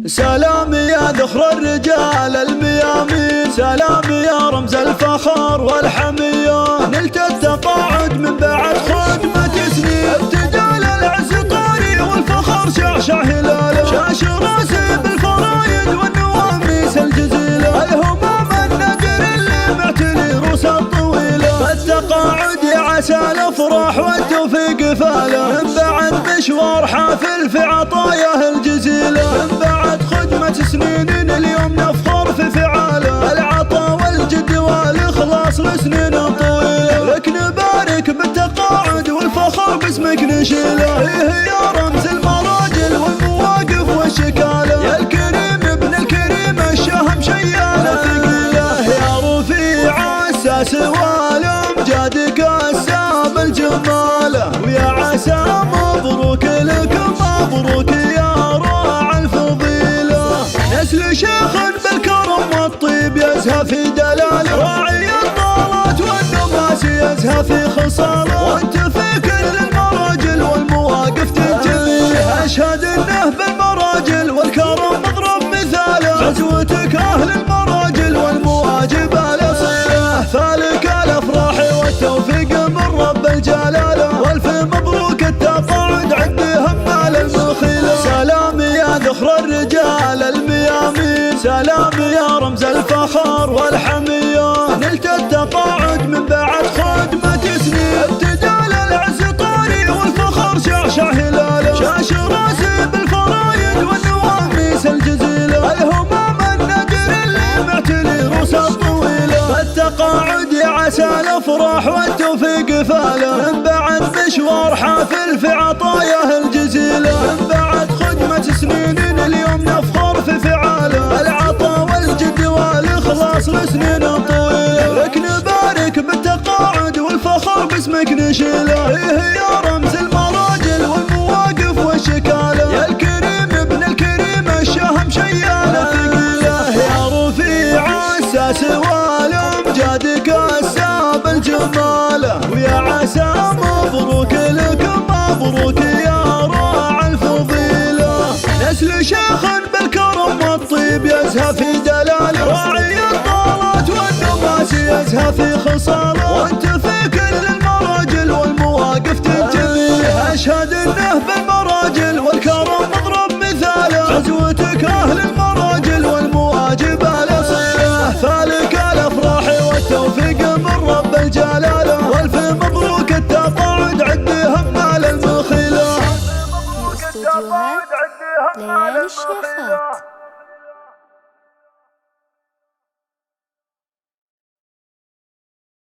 سلام يا ذخر الرجال الميامين، سلام يا رمز الفخر والحمية، نلت التقاعد من بعد خدمة سنين، ارتجال العز طاري والفخر شعشع هلاله، شاش راسي بالفرايد والنواميس الجزيلة، الهموم النقر اللي معتلي روس الطويلة، فالتقاعد عسى الافراح والتوفيق فاله، من بعد مشوار حافل في عطاياه الجزيلة، من بعد خدمة سنين اليوم نفخر في فعاله، العطا والجد والاخلاص لسنين طويلة، لك نبارك بالتقاعد والفخر باسمك نشيله، إيه يا رمز المراجل والمواقف والشكاله، يا الكريم ابن الكريم الشهم شياله ثقيله، يا رفيع اساس والامجاد كساب الجماله، ويا عسى مبروك لك مبروك يا راعي الفضيله، نسل شيخ بالكرم والطيب يزهى في دلاله، راعي الطالات والنماس يزهى في خصاله، وانت في كل المراجل والمواقف تنتمي، اشهد انه بالمراجل والكرم مضرب مثاله، غزوتك اهل المراجل والمواجب الاصيله، فالك الافراح والتوفيق من رب الجلاله، والف مبروك التقاعد عند همال المخيله، سلام يا ذخر الرجال الميامين، سلام يا رمز الفخر والحمية، نلت التقاعد من بعد خدمة سنين، ارتجال العز طاري والفخر شعشع هلاله، شاش راسي بالفرايد والنواميس الجزيلة، الهموم النقر اللي معتلي روس الطويلة، فالتقاعد عسى الافراح والتوفيق فاله، من بعد مشوار حافل في عطاياه الجزيلة، من بعد خدمة سنين اليوم نفخر في فعاله، العطا والجد والاخلاص لسنين طويلة، لك نبارك بالتقاعد والفخر باسمك نشيله، إيه يا رمز المراجل والمواقف والشكاله، يا الكريم ابن الكريم الشهم شياله ثقيله، يا رفيع اساس والامجاد كساب الجماله، ويا عسى مبروك لك مبروك يا راعي الفضيله، نسل شيخ بالكرم والطيب يزهى في دلاله، راعي الطالات والنماس يزهى في خصاله، وانت في كل المراجل والمواقف تنتمي، اشهد انه بالمراجل والكرم مضرب مثاله، غزوتك اهل المراجل والمواجب الاصيله، فالك الافراح والتوفيق من رب الجلاله، والف مبروك التقاعد عند همال المخيله. استوديوهات ليالي الشيخات.